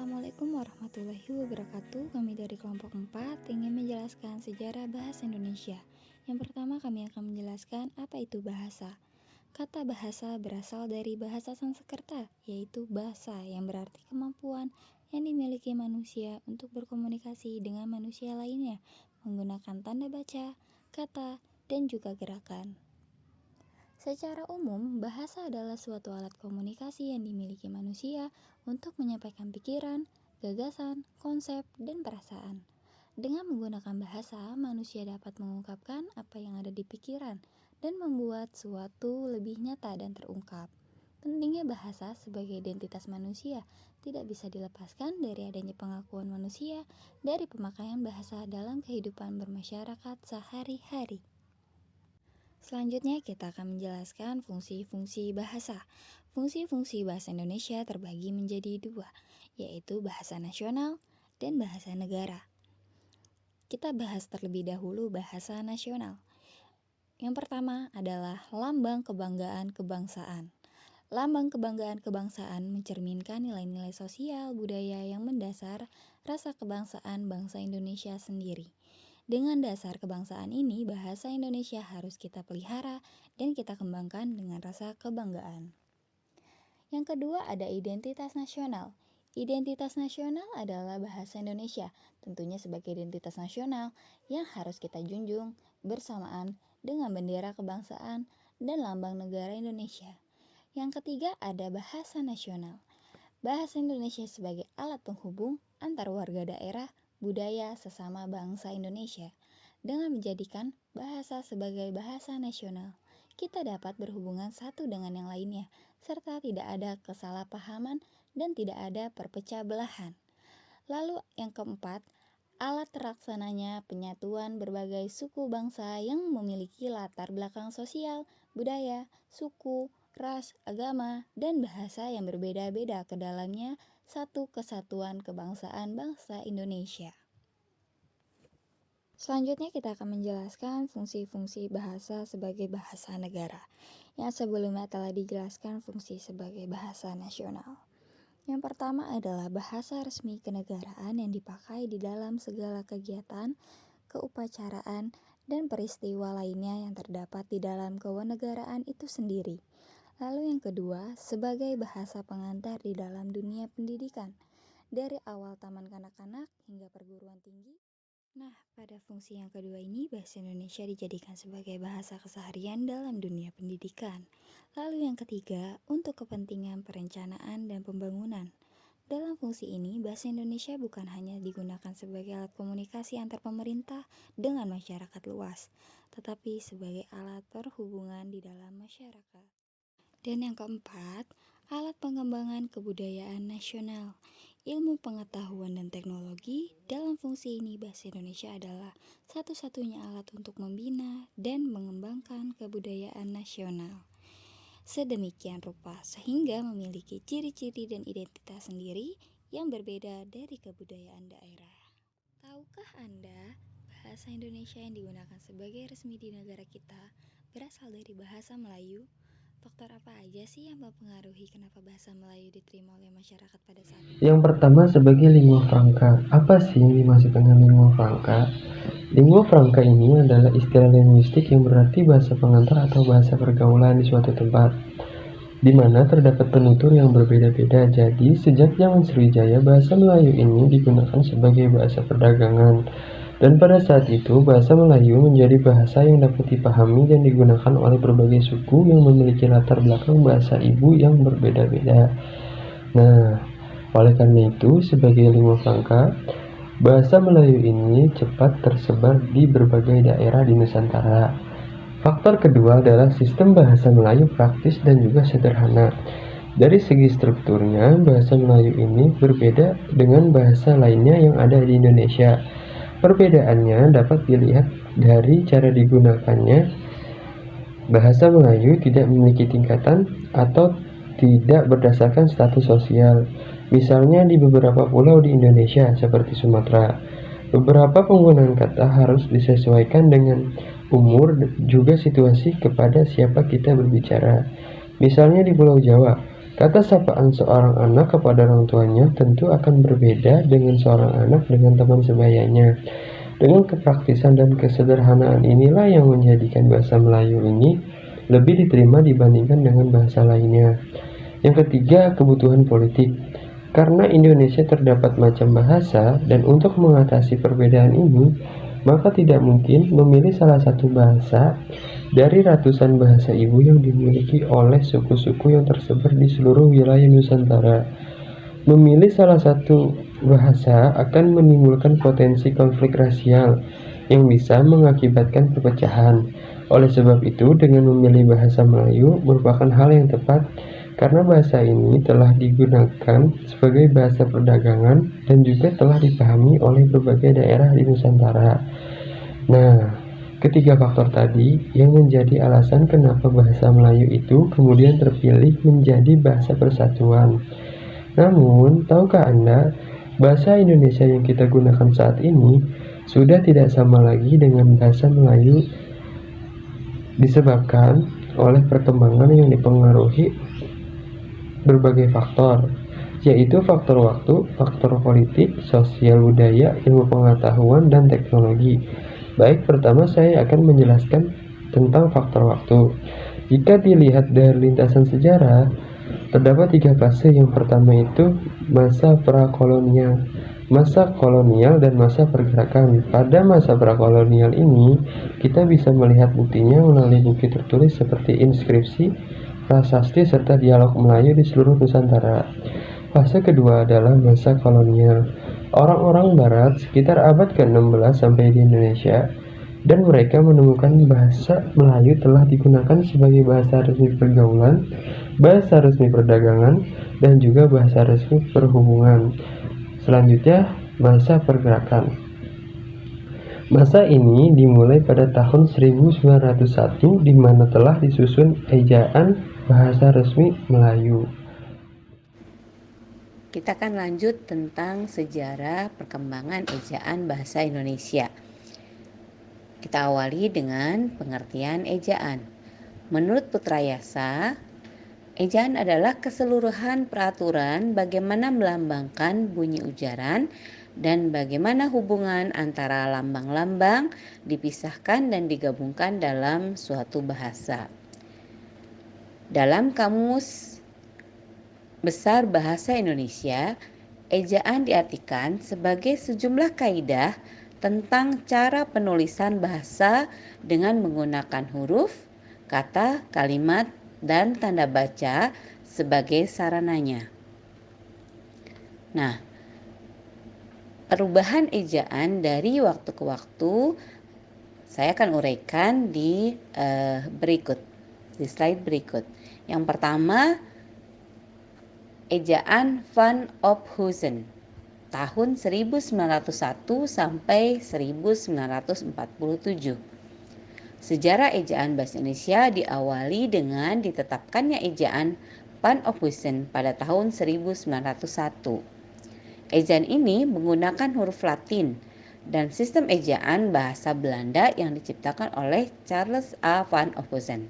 Assalamualaikum warahmatullahi wabarakatuh. Kami dari kelompok 4 ingin menjelaskan sejarah bahasa Indonesia. Yang pertama kami akan menjelaskan apa itu bahasa. Kata bahasa berasal dari bahasa Sanskerta, yaitu bahasa yang berarti kemampuan yang dimiliki manusia untuk berkomunikasi dengan manusia lainnya menggunakan tanda baca, kata, dan juga gerakan. Secara umum, bahasa adalah suatu alat komunikasi yang dimiliki manusia untuk menyampaikan pikiran, gagasan, konsep, dan perasaan. Dengan menggunakan bahasa, manusia dapat mengungkapkan apa yang ada di pikiran dan membuat suatu lebih nyata dan terungkap. Pentingnya bahasa sebagai identitas manusia tidak bisa dilepaskan dari adanya pengakuan manusia dari pemakaian bahasa dalam kehidupan bermasyarakat sehari-hari. Selanjutnya kita akan menjelaskan fungsi-fungsi bahasa. Fungsi-fungsi bahasa Indonesia terbagi menjadi dua, yaitu bahasa nasional dan bahasa negara. Kita bahas terlebih dahulu bahasa nasional. Yang pertama adalah lambang kebanggaan kebangsaan. Lambang kebanggaan kebangsaan mencerminkan nilai-nilai sosial budaya yang mendasar rasa kebangsaan bangsa Indonesia sendiri. Dengan dasar kebangsaan ini, bahasa Indonesia harus kita pelihara dan kita kembangkan dengan rasa kebanggaan. Yang kedua ada identitas nasional. Identitas nasional adalah bahasa Indonesia, tentunya sebagai identitas nasional yang harus kita junjung bersamaan dengan bendera kebangsaan dan lambang negara Indonesia. Yang ketiga ada bahasa nasional. Bahasa Indonesia sebagai alat penghubung antar warga daerah budaya sesama bangsa Indonesia. Dengan menjadikan bahasa sebagai bahasa nasional, kita dapat berhubungan satu dengan yang lainnya, serta tidak ada kesalahpahaman dan tidak ada perpecah belahan. Lalu yang keempat, alat terlaksananya penyatuan berbagai suku bangsa yang memiliki latar belakang sosial, budaya, suku, ras, agama, dan bahasa yang berbeda-beda ke dalamnya satu kesatuan kebangsaan bangsa Indonesia. Selanjutnya kita akan menjelaskan fungsi-fungsi bahasa sebagai bahasa negara, yang sebelumnya telah dijelaskan fungsi sebagai bahasa nasional. Yang pertama adalah bahasa resmi kenegaraan yang dipakai di dalam segala kegiatan, keupacaraan, dan peristiwa lainnya yang terdapat di dalam kewarganegaraan itu sendiri. Lalu yang kedua, sebagai bahasa pengantar di dalam dunia pendidikan, dari awal taman kanak-kanak hingga perguruan tinggi. Nah, pada fungsi yang kedua ini, bahasa Indonesia dijadikan sebagai bahasa keseharian dalam dunia pendidikan. Lalu yang ketiga, untuk kepentingan perencanaan dan pembangunan. Dalam fungsi ini, bahasa Indonesia bukan hanya digunakan sebagai alat komunikasi antar pemerintah dengan masyarakat luas, tetapi sebagai alat perhubungan di dalam masyarakat. Dan yang keempat, alat pengembangan kebudayaan nasional. Ilmu pengetahuan dan teknologi, dalam fungsi ini bahasa Indonesia adalah satu-satunya alat untuk membina dan mengembangkan kebudayaan nasional. Sedemikian rupa sehingga memiliki ciri-ciri dan identitas sendiri yang berbeda dari kebudayaan daerah. Tahukah Anda, bahasa Indonesia yang digunakan sebagai resmi di negara kita berasal dari bahasa Melayu? Faktor apa aja sih yang mempengaruhi kenapa bahasa Melayu diterima oleh masyarakat pada saat ini? Yang pertama sebagai lingua franca. Apa sih yang dimaksud dengan lingua franca? Lingua franca ini adalah istilah linguistik yang berarti bahasa pengantar atau bahasa pergaulan di suatu tempat, di mana terdapat penutur yang berbeda-beda. Jadi, sejak zaman Sriwijaya, bahasa Melayu ini digunakan sebagai bahasa perdagangan. Dan pada saat itu, bahasa Melayu menjadi bahasa yang dapat dipahami dan digunakan oleh berbagai suku yang memiliki latar belakang bahasa ibu yang berbeda-beda. Nah, oleh karena itu, sebagai lingua franca, bahasa Melayu ini cepat tersebar di berbagai daerah di Nusantara. Faktor kedua adalah sistem bahasa Melayu praktis dan juga sederhana. Dari segi strukturnya, bahasa Melayu ini berbeda dengan bahasa lainnya yang ada di Indonesia. Perbedaannya dapat dilihat dari cara digunakannya. Bahasa Melayu tidak memiliki tingkatan atau tidak berdasarkan status sosial. Misalnya di beberapa pulau di Indonesia seperti Sumatera, beberapa penggunaan kata harus disesuaikan dengan umur juga situasi kepada siapa kita berbicara. Misalnya di Pulau Jawa, Kata sapaan seorang anak kepada orang tuanya tentu akan berbeda dengan seorang anak dengan teman sebayanya. Dengan kepraktisan dan kesederhanaan inilah yang menjadikan bahasa Melayu ini lebih diterima dibandingkan dengan bahasa lainnya. Yang ketiga, kebutuhan politik. Karena Indonesia terdapat macam bahasa dan untuk mengatasi perbedaan ini, maka tidak mungkin memilih salah satu bahasa dari ratusan bahasa ibu yang dimiliki oleh suku-suku yang tersebar di seluruh wilayah Nusantara. Memilih salah satu bahasa akan menimbulkan potensi konflik rasial yang bisa mengakibatkan perpecahan. Oleh sebab itu, dengan memilih bahasa Melayu merupakan hal yang tepat karena bahasa ini telah digunakan sebagai bahasa perdagangan dan juga telah dipahami oleh berbagai daerah di Nusantara. Nah, ketiga faktor tadi yang menjadi alasan kenapa bahasa Melayu itu kemudian terpilih menjadi bahasa persatuan. Namun, tahukah Anda, bahasa Indonesia yang kita gunakan saat ini sudah tidak sama lagi dengan bahasa Melayu disebabkan oleh perkembangan yang dipengaruhi berbagai faktor, yaitu faktor waktu, faktor politik, sosial budaya, ilmu pengetahuan, dan teknologi. Baik, pertama saya akan menjelaskan tentang faktor waktu. Jika dilihat dari lintasan sejarah, terdapat tiga fase. Yang pertama itu masa prakolonial, masa kolonial, dan masa pergerakan. Pada masa prakolonial ini, kita bisa melihat buktinya melalui bukti tertulis seperti inskripsi, prasasti, serta dialog Melayu di seluruh Nusantara. Fase kedua adalah masa kolonial. Orang-orang Barat sekitar abad ke-16 sampai di Indonesia, dan mereka menemukan bahasa Melayu telah digunakan sebagai bahasa resmi pergaulan, bahasa resmi perdagangan, dan juga bahasa resmi perhubungan. Selanjutnya, masa pergerakan. Masa ini dimulai pada tahun 1901 di mana telah disusun ejaan bahasa resmi Melayu. Kita akan lanjut tentang sejarah perkembangan ejaan bahasa Indonesia. Kita awali dengan pengertian ejaan. Menurut Putrayasa, ejaan adalah keseluruhan peraturan bagaimana melambangkan bunyi ujaran dan bagaimana hubungan antara lambang-lambang dipisahkan dan digabungkan dalam suatu bahasa. Dalam Kamus Besar Bahasa Indonesia, ejaan diartikan sebagai sejumlah kaidah tentang cara penulisan bahasa dengan menggunakan huruf, kata, kalimat, dan tanda baca sebagai sarananya. Nah, perubahan ejaan dari waktu ke waktu saya akan uraikan di slide berikut. Yang pertama, ejaan Van Ophusen tahun 1901 sampai 1947. Sejarah ejaan bahasa Indonesia diawali dengan ditetapkannya ejaan Van Ophusen pada tahun 1901. Ejaan ini menggunakan huruf Latin dan sistem ejaan bahasa Belanda yang diciptakan oleh Charles A. Van Ophusen.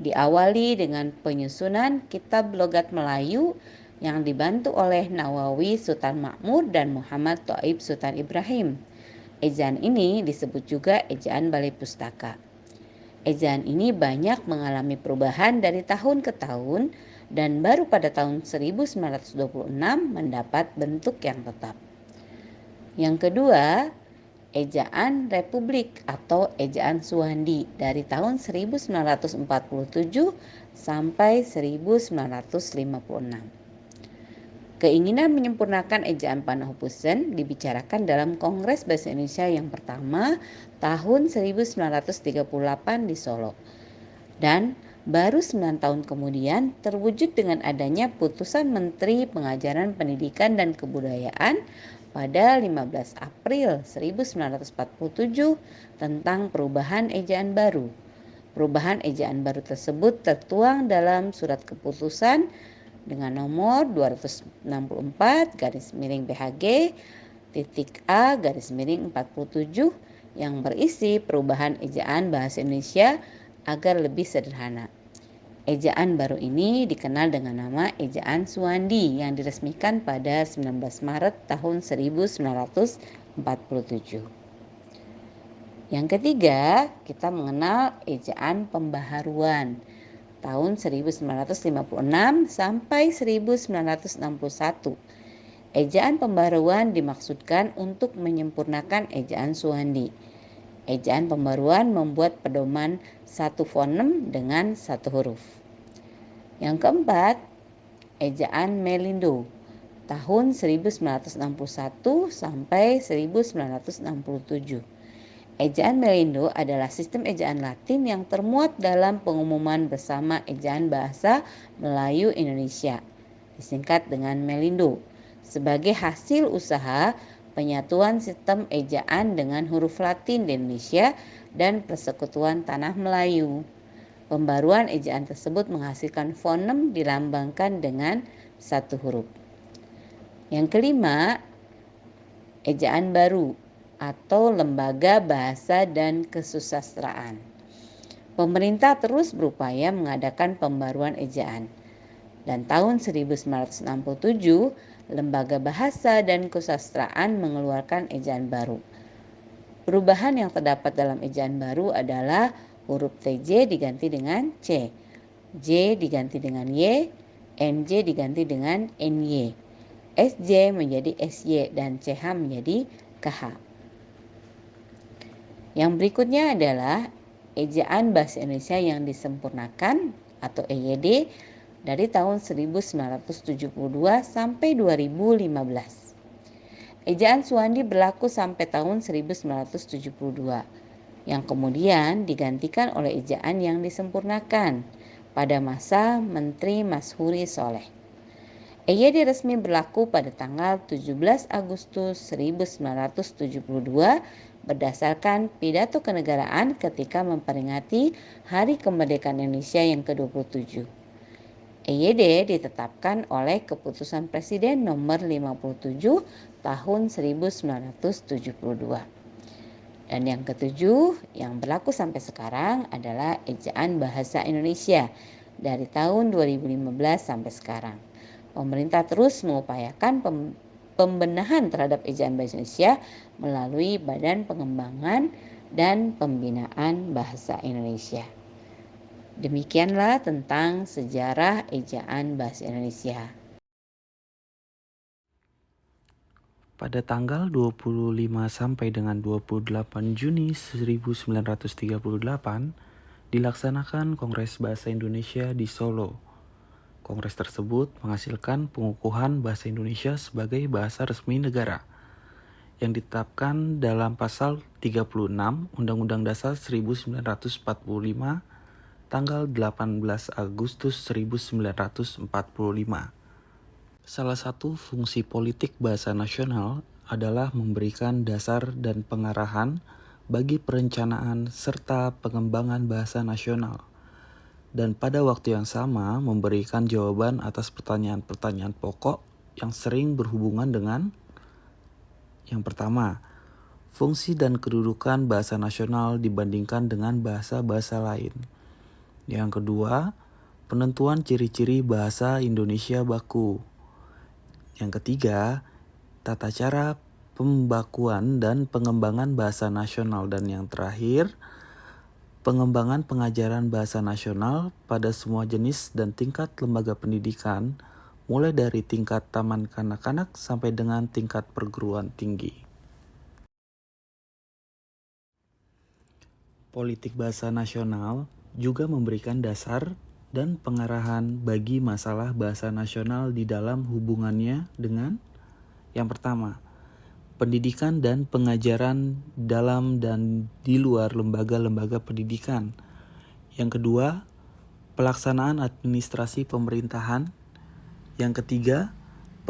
Diawali dengan penyusunan Kitab Logat Melayu yang dibantu oleh Nawawi Sultan Makmur dan Muhammad Thaib Sultan Ibrahim. Ejaan ini disebut juga ejaan Balai Pustaka. Ejaan ini banyak mengalami perubahan dari tahun ke tahun dan baru pada tahun 1926 mendapat bentuk yang tetap. Yang kedua, ejaan Republik atau ejaan Suwandi dari tahun 1947 sampai 1956. Keinginan menyempurnakan ejaan Van Ophusen dibicarakan dalam Kongres Bahasa Indonesia yang pertama tahun 1938 di Solo. Dan baru 9 tahun kemudian terwujud dengan adanya putusan Menteri Pengajaran Pendidikan dan Kebudayaan pada 15 April 1947 tentang perubahan ejaan baru. Perubahan ejaan baru tersebut tertuang dalam surat keputusan dengan nomor 264/BHG A/47 yang berisi perubahan ejaan bahasa Indonesia agar lebih sederhana. Ejaan baru ini dikenal dengan nama Ejaan Suwandi yang diresmikan pada 19 Maret tahun 1947. Yang ketiga, kita mengenal Ejaan Pembaharuan tahun 1956 sampai 1961. Ejaan pembaruan dimaksudkan untuk menyempurnakan ejaan Suwandi. Ejaan pembaruan membuat pedoman satu fonem dengan satu huruf. Yang keempat, ejaan Melindo tahun 1961 sampai 1967. Ejaan Melindo adalah sistem ejaan Latin yang termuat dalam pengumuman bersama ejaan bahasa Melayu Indonesia, disingkat dengan Melindo, sebagai hasil usaha penyatuan sistem ejaan dengan huruf Latin di Indonesia dan Persekutuan Tanah Melayu. Pembaruan ejaan tersebut menghasilkan fonem dilambangkan dengan satu huruf. Yang kelima, ejaan baru atau Lembaga Bahasa dan Kesusastraan. Pemerintah terus berupaya mengadakan pembaruan ejaan. Dan tahun 1967, Lembaga Bahasa dan Kesusastraan mengeluarkan ejaan baru. Perubahan yang terdapat dalam ejaan baru adalah huruf TJ diganti dengan C, J diganti dengan Y, NJ diganti dengan NY, SJ menjadi SY, dan CH menjadi KH. Yang berikutnya adalah Ejaan Bahasa Indonesia yang disempurnakan atau EYD dari tahun 1972 sampai 2015. Ejaan Suwandi berlaku sampai tahun 1972, yang kemudian digantikan oleh ejaan yang disempurnakan pada masa Menteri Mashuri Soleh. EYD resmi berlaku pada tanggal 17 Agustus 1972 berdasarkan pidato kenegaraan ketika memperingati Hari Kemerdekaan Indonesia yang ke-27. EYD ditetapkan oleh Keputusan Presiden Nomor 57 Tahun 1972. Dan yang ketujuh, yang berlaku sampai sekarang adalah Ejaan Bahasa Indonesia dari tahun 2015 sampai sekarang. Pemerintah terus mengupayakan pembenahan terhadap Ejaan Bahasa Indonesia melalui Badan Pengembangan dan Pembinaan Bahasa Indonesia. Demikianlah tentang sejarah Ejaan Bahasa Indonesia. Pada tanggal 25 sampai dengan 28 Juni 1938 dilaksanakan Kongres Bahasa Indonesia di Solo. Kongres tersebut menghasilkan pengukuhan bahasa Indonesia sebagai bahasa resmi negara yang ditetapkan dalam pasal 36 Undang-Undang Dasar 1945 tanggal 18 Agustus 1945. Salah satu fungsi politik bahasa nasional adalah memberikan dasar dan pengarahan bagi perencanaan serta pengembangan bahasa nasional, dan pada waktu yang sama memberikan jawaban atas pertanyaan-pertanyaan pokok yang sering berhubungan dengan: yang pertama, fungsi dan kedudukan bahasa nasional dibandingkan dengan bahasa-bahasa lain. Yang kedua, penentuan ciri-ciri bahasa Indonesia baku. Yang ketiga, tata cara pembakuan dan pengembangan bahasa nasional. Dan yang terakhir, pengembangan pengajaran bahasa nasional pada semua jenis dan tingkat lembaga pendidikan, mulai dari tingkat taman kanak-kanak sampai dengan tingkat perguruan tinggi. Politik bahasa nasional juga memberikan dasar dan pengarahan bagi masalah bahasa nasional di dalam hubungannya dengan: yang pertama, pendidikan dan pengajaran dalam dan di luar lembaga-lembaga pendidikan. Yang kedua, pelaksanaan administrasi pemerintahan. Yang ketiga,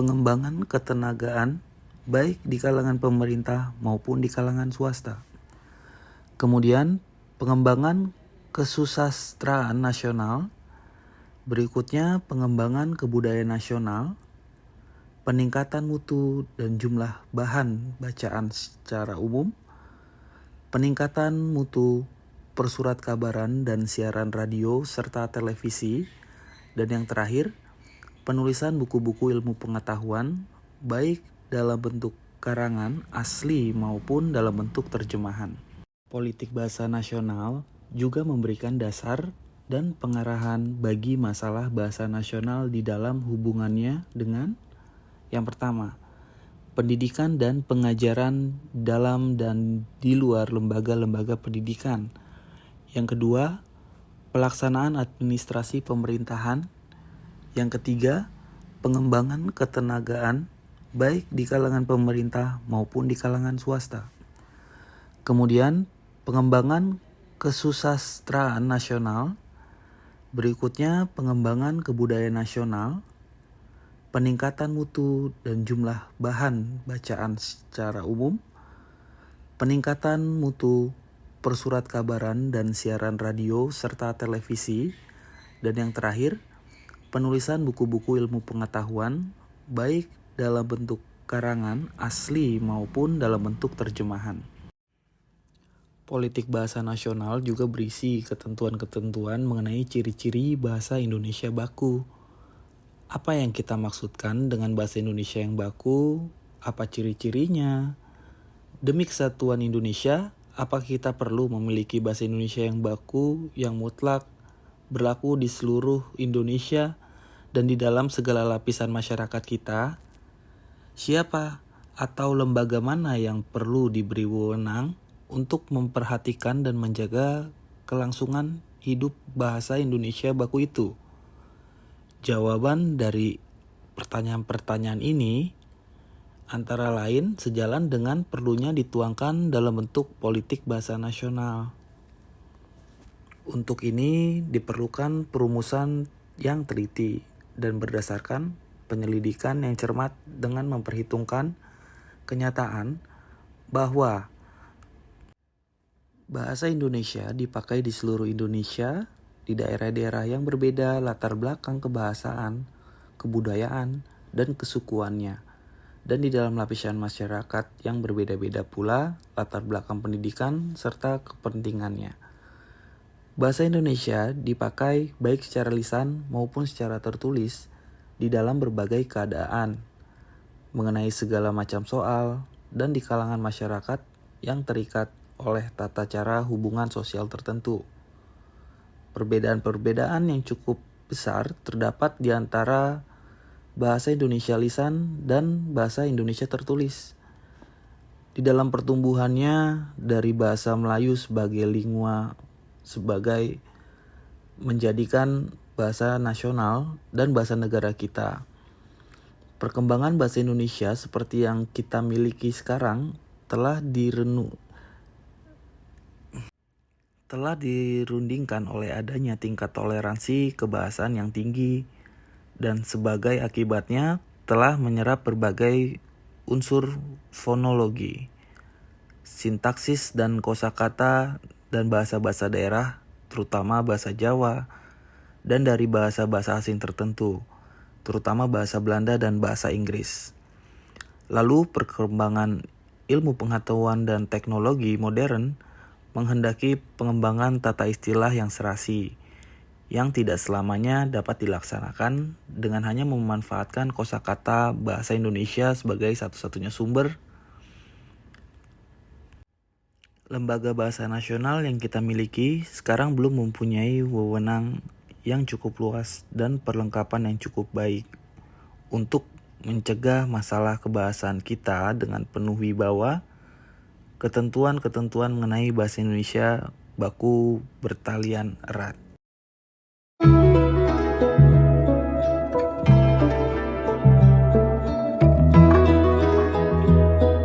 pengembangan ketenagaan baik di kalangan pemerintah maupun di kalangan swasta. Kemudian, pengembangan kesusastraan nasional. Berikutnya, pengembangan kebudayaan nasional, peningkatan mutu dan jumlah bahan bacaan secara umum, peningkatan mutu persurat kabaran dan siaran radio serta televisi, dan yang terakhir, penulisan buku-buku ilmu pengetahuan baik dalam bentuk karangan asli maupun dalam bentuk terjemahan. Politik bahasa nasional juga memberikan dasar dan pengarahan bagi masalah bahasa nasional di dalam hubungannya dengan yang pertama, pendidikan dan pengajaran dalam dan di luar lembaga-lembaga pendidikan. Yang kedua, pelaksanaan administrasi pemerintahan. Yang ketiga, pengembangan ketenagaan baik di kalangan pemerintah maupun di kalangan swasta. Kemudian, pengembangan kesusastraan nasional. Berikutnya, pengembangan kebudayaan nasional, peningkatan mutu dan jumlah bahan bacaan secara umum, peningkatan mutu persurat kabaran dan siaran radio serta televisi, dan yang terakhir, penulisan buku-buku ilmu pengetahuan baik dalam bentuk karangan asli maupun dalam bentuk terjemahan. Politik bahasa nasional juga berisi ketentuan-ketentuan mengenai ciri-ciri bahasa Indonesia baku. Apa yang kita maksudkan dengan bahasa Indonesia yang baku? Apa ciri-cirinya? Demi kesatuan Indonesia, apakah kita perlu memiliki bahasa Indonesia yang baku, yang mutlak, berlaku di seluruh Indonesia dan di dalam segala lapisan masyarakat kita? Siapa atau lembaga mana yang perlu diberi wewenang untuk memperhatikan dan menjaga kelangsungan hidup bahasa Indonesia baku itu? Jawaban dari pertanyaan-pertanyaan ini antara lain sejalan dengan perlunya dituangkan dalam bentuk politik bahasa nasional. Untuk ini diperlukan perumusan yang teliti dan berdasarkan penyelidikan yang cermat dengan memperhitungkan kenyataan bahwa bahasa Indonesia dipakai di seluruh Indonesia, di daerah-daerah yang berbeda latar belakang kebahasaan, kebudayaan, dan kesukuannya, dan di dalam lapisan masyarakat yang berbeda-beda pula latar belakang pendidikan serta kepentingannya. Bahasa Indonesia dipakai baik secara lisan maupun secara tertulis di dalam berbagai keadaan, mengenai segala macam soal, dan di kalangan masyarakat yang terikat oleh tata cara hubungan sosial tertentu. Perbedaan-perbedaan yang cukup besar terdapat di antara bahasa Indonesia lisan dan bahasa Indonesia tertulis. Di dalam pertumbuhannya dari bahasa Melayu sebagai lingua sebagai menjadikan bahasa nasional dan bahasa negara kita. Perkembangan bahasa Indonesia seperti yang kita miliki sekarang telah dirundingkan oleh adanya tingkat toleransi kebahasaan yang tinggi dan sebagai akibatnya telah menyerap berbagai unsur fonologi, sintaksis dan kosakata dan bahasa-bahasa daerah, terutama bahasa Jawa, dan dari bahasa-bahasa asing tertentu, terutama bahasa Belanda dan bahasa Inggris. Lalu perkembangan ilmu pengetahuan dan teknologi modern menghendaki pengembangan tata istilah yang serasi, yang tidak selamanya dapat dilaksanakan dengan hanya memanfaatkan kosakata bahasa Indonesia sebagai satu-satunya sumber. Lembaga bahasa nasional yang kita miliki sekarang belum mempunyai wewenang yang cukup luas dan perlengkapan yang cukup baik untuk mencegah masalah kebahasaan kita dengan penuh wibawa. Ketentuan-ketentuan mengenai bahasa Indonesia baku bertalian erat.